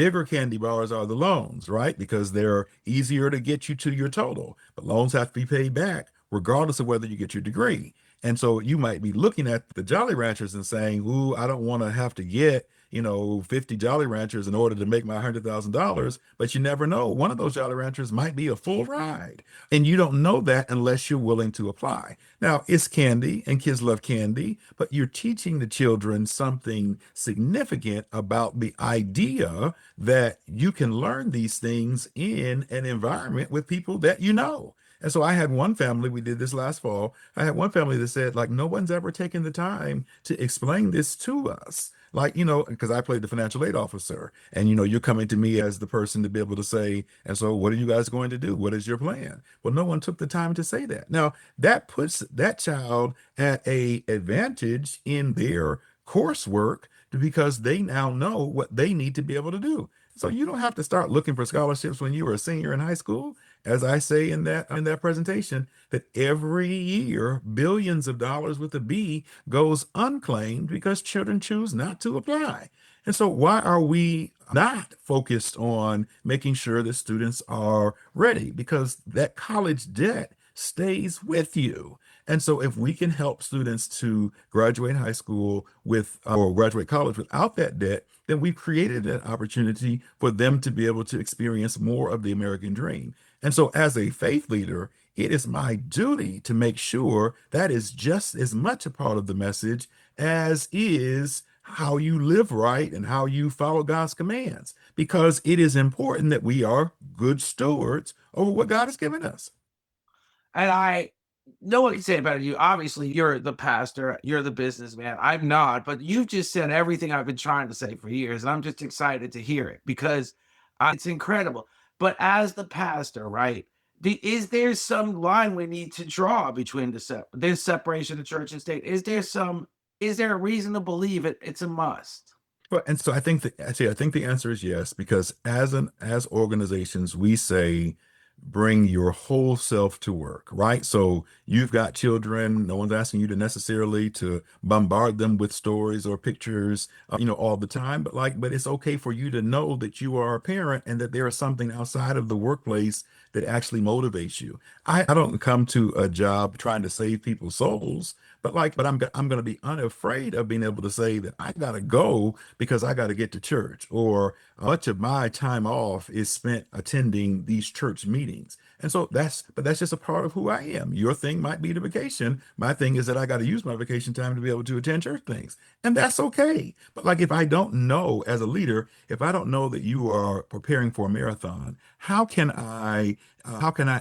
Bigger candy bars are the loans, right? Because they're easier to get you to your total. But loans have to be paid back regardless of whether you get your degree. And so you might be looking at the Jolly Ranchers and saying, ooh, I don't want to have to get, 50 Jolly Ranchers in order to make my $100,000. But you never know. One of those Jolly Ranchers might be a full ride. And you don't know that unless you're willing to apply. Now, it's candy and kids love candy, but you're teaching the children something significant about the idea that you can learn these things in an environment with people that you know. And so I had one family, we did this last fall. I had one family that said, like, no one's ever taken the time to explain this to us. Like, because I played the financial aid officer, and, you're coming to me as the person to be able to say, and so what are you guys going to do? What is your plan? Well, no one took the time to say that. Now, that puts that child at a advantage in their coursework because they now know what they need to be able to do. So you don't have to start looking for scholarships when you were a senior in high school. As I say in that presentation, that every year billions of dollars with a B goes unclaimed because children choose not to apply. And so why are we not focused on making sure that students are ready? Because that college debt stays with you. And so if we can help students to graduate high school with or graduate college without that debt, then we've created an opportunity for them to be able to experience more of the American dream. And so as a faith leader, it is my duty to make sure that is just as much a part of the message as is how you live right and how you follow God's commands, because it is important that we are good stewards over what God has given us. And I know what you say about you. Obviously, you're the pastor, you're the businessman. I'm not, but you've just said everything I've been trying to say for years. And I'm just excited to hear it because it's incredible. But as the pastor, right? Is there some line we need to draw between this separation of church and state? Is there a reason to believe it's a must? Well, and so I think the answer is yes, because as organizations, we say bring your whole self to work, right? So you've got children, no one's asking you to necessarily to bombard them with stories or pictures, all the time, but it's okay for you to know that you are a parent and that there is something outside of the workplace that actually motivates you. I don't come to a job trying to save people's souls, but I'm going to be unafraid of being able to say that I got to go because I got to get to church, or much of my time off is spent attending these church meetings. And so that's just a part of who I am. Your thing might be the vacation. My thing is that I got to use my vacation time to be able to attend church things. And that's okay. But like, if I don't know as a leader, if I don't know that you are preparing for a marathon, how can I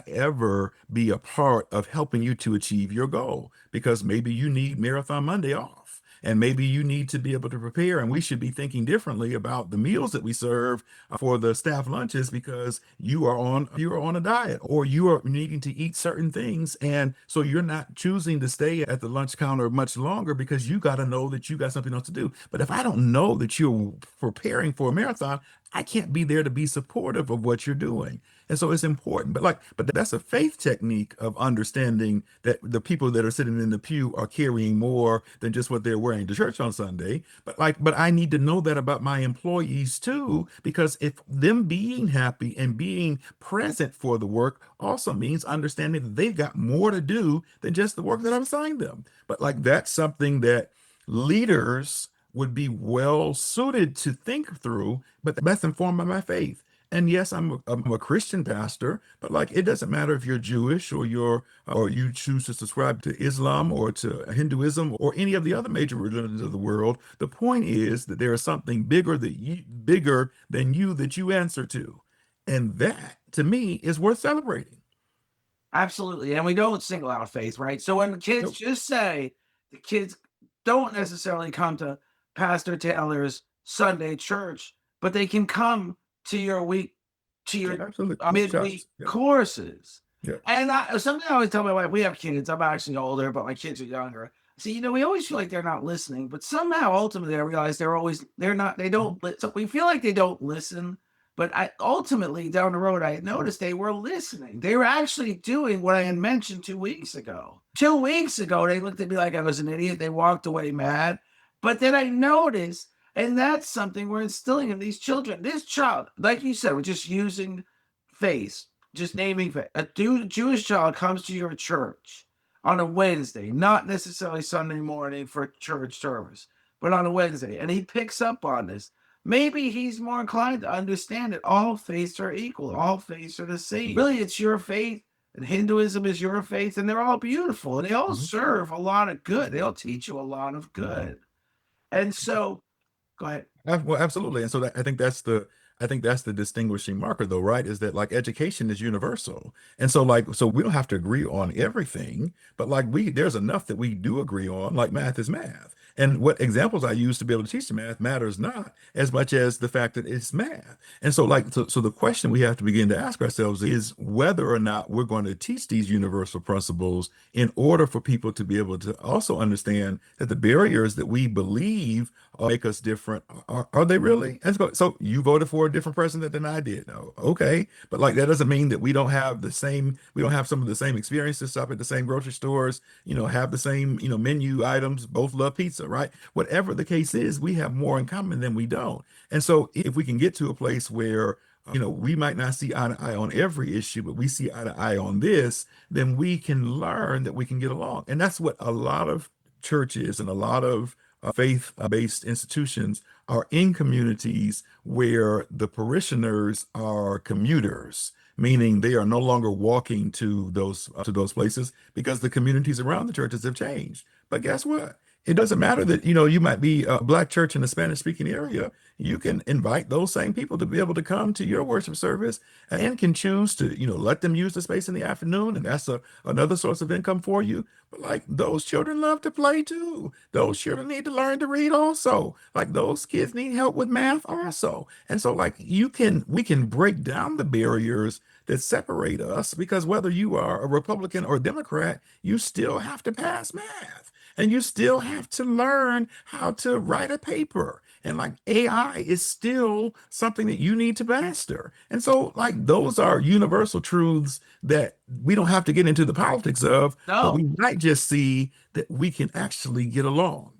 ever be a part of helping you to achieve your goal? Because maybe you need Marathon Monday off, and maybe you need to be able to prepare. And we should be thinking differently about the meals that we serve for the staff lunches because you are on a diet, or you are needing to eat certain things, and so you're not choosing to stay at the lunch counter much longer because you got to know that you got something else to do. But if I don't know that you're preparing for a marathon, I can't be there to be supportive of what you're doing. And so it's important. But that's a faith technique of understanding that the people that are sitting in the pew are carrying more than just what they're wearing to church on Sunday. But I need to know that about my employees too, because if them being happy and being present for the work also means understanding that they've got more to do than just the work that I've assigned them. But that's something that leaders would be well suited to think through, but that's informed by my faith. And yes, I'm a Christian pastor, but it doesn't matter if you're Jewish or you choose to subscribe to Islam or to Hinduism or any of the other major religions of the world. The point is that there is something bigger than you that you answer to. And that to me is worth celebrating. Absolutely. And we don't single out faith, right? So when the kids Nope. just say the kids don't necessarily come to Pastor Taylor's Sunday church, but they can come to your Absolutely. midweek Shots. Yeah. courses. Yeah. And something I always tell my wife, we have kids. I'm actually older, but my kids are younger. See, we always feel like they're not listening, but somehow ultimately I realize they're not, they don't, so we feel like they don't listen. But ultimately down the road, I had noticed they were listening. They were actually doing what I had mentioned 2 weeks ago. 2 weeks ago, they looked at me like I was an idiot. They walked away mad. But then I noticed And that's something we're instilling in these children. This child, like you said, we're just using face, just naming face. A Jewish child comes to your church on a Wednesday, not necessarily Sunday morning for church service, but on a Wednesday, and he picks up on this. Maybe he's more inclined to understand that all faiths are equal, all faiths are the same. Really, it's your faith, and Hinduism is your faith, and they're all beautiful, and they all Mhm. serve a lot of good. They all teach you a lot of good. And so, go ahead. Well, absolutely. And so I think that's the distinguishing marker though, right? Is that like education is universal. And so like, so we don't have to agree on everything, but like there's enough that we do agree on, like math is math. And what examples I use to be able to teach the math matters not as much as the fact that it's math. And so like, so the question we have to begin to ask ourselves is whether or not we're going to teach these universal principles in order for people to be able to also understand that the barriers that we believe make us different. Are they really? And so you voted for a different president than I did. No, okay. But like that doesn't mean that we don't have some of the same experiences, shop at the same grocery stores, have the same, menu items, both love pizza, right? Whatever the case is, we have more in common than we don't. And so if we can get to a place where we might not see eye to eye on every issue, but we see eye to eye on this, then we can learn that we can get along. And that's what a lot of churches and a lot of faith-based institutions are in communities where the parishioners are commuters, meaning they are no longer walking to those places because the communities around the churches have changed. But guess what? It doesn't matter that you might be a black church in a Spanish-speaking area. You can invite those same people to be able to come to your worship service and can choose to let them use the space in the afternoon, and that's another source of income for you. But like those children love to play too. Those children need to learn to read also. Like those kids need help with math also. And so like we can break down the barriers that separate us, because whether you are a Republican or a Democrat, you still have to pass math. And you still have to learn how to write a paper. And like AI is still something that you need to master. And so, like, those are universal truths that we don't have to get into the politics of, but No, we might just see that we can actually get along.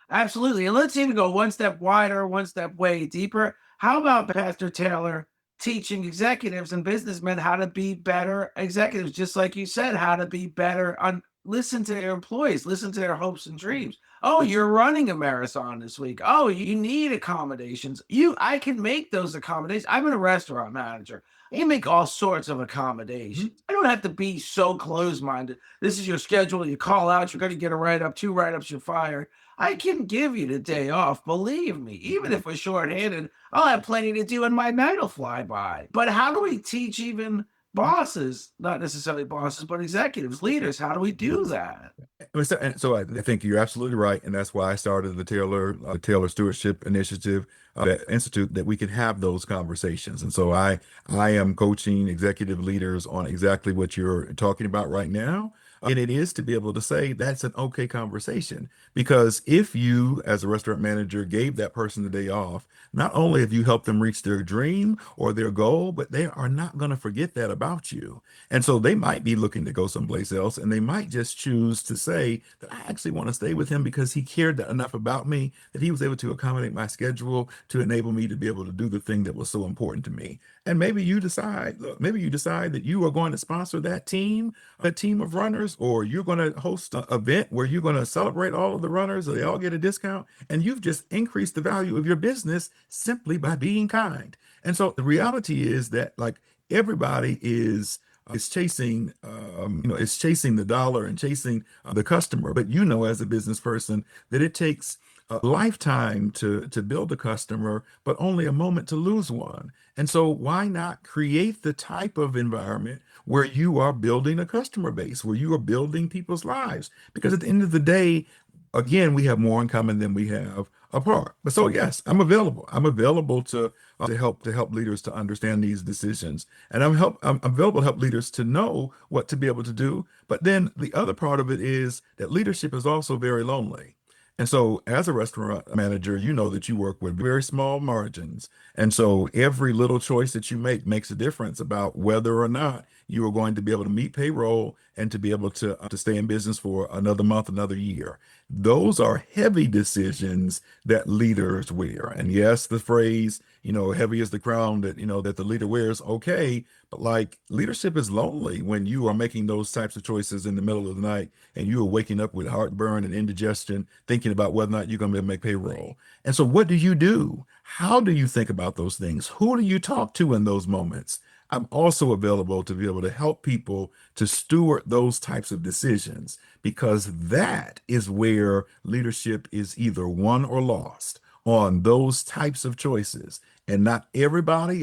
absolutely. And let's even go one step wider, one step way deeper. How about Pastor Taylor teaching executives and businessmen how to be better executives, just like you said, how to be better on listen to their employees, listen to their hopes and dreams. Oh, you're running a marathon this week. Oh, you need accommodations. I can make those accommodations. I'm a restaurant manager. I can make all sorts of Mhm. accommodations. I don't have to be so close-minded. This is your schedule. You call out, you're going to get a write-up, 2 write-ups, you're fired. I can give you the day off. Believe me, even if we're shorthanded, I'll have plenty to do and my night will fly by. But how do we teach even bosses, not necessarily bosses, but executives, leaders, how do we do that? And so I think you're absolutely right, and that's why I started the Taylor Stewardship Initiative, that institute, that we can have those conversations. And so I am coaching executive leaders on exactly what you're talking about right now. And it is to be able to say that's an okay conversation, because if you, as a restaurant manager, gave that person the day off, not only have you helped them reach their dream or their goal, but they are not going to forget that about you. And so they might be looking to go someplace else, and they might just choose to say that I actually want to stay with him because he cared enough about me that he was able to accommodate my schedule to enable me to be able to do the thing that was so important to me. And maybe you decide, look, maybe you decide that you are going to sponsor that team, a team of runners, or you're going to host an event where you're going to celebrate all of the runners, so they all get a discount, and you've just increased the value of your business simply by being kind. And so the reality is that like everybody is chasing is chasing the dollar and chasing the customer, but as a business person that it takes a lifetime to build a customer, but only a moment to lose one. And so why not create the type of environment where you are building a customer base, where you are building people's lives? Because at the end of the day, again, we have more in common than we have apart. But so yes, I'm available. I'm available to help leaders to understand these decisions, and I'm available to help leaders to know what to be able to do. But then the other part of it is that leadership is also very lonely. And so, as a restaurant manager, you know that you work with very small margins. And so, every little choice that you make makes a difference about whether or not you are going to be able to meet payroll and to be able to stay in business for another month, another year. Those are heavy decisions that leaders wear. And yes, the phrase, heavy is the crown that, that the leader wears. Okay. But like leadership is lonely when you are making those types of choices in the middle of the night and you are waking up with heartburn and indigestion, thinking about whether or not you're going to make payroll. And so, what do you do? How do you think about those things? Who do you talk to in those moments? I'm also available to be able to help people to steward those types of decisions because that is where leadership is either won or lost on those types of choices. And not everybody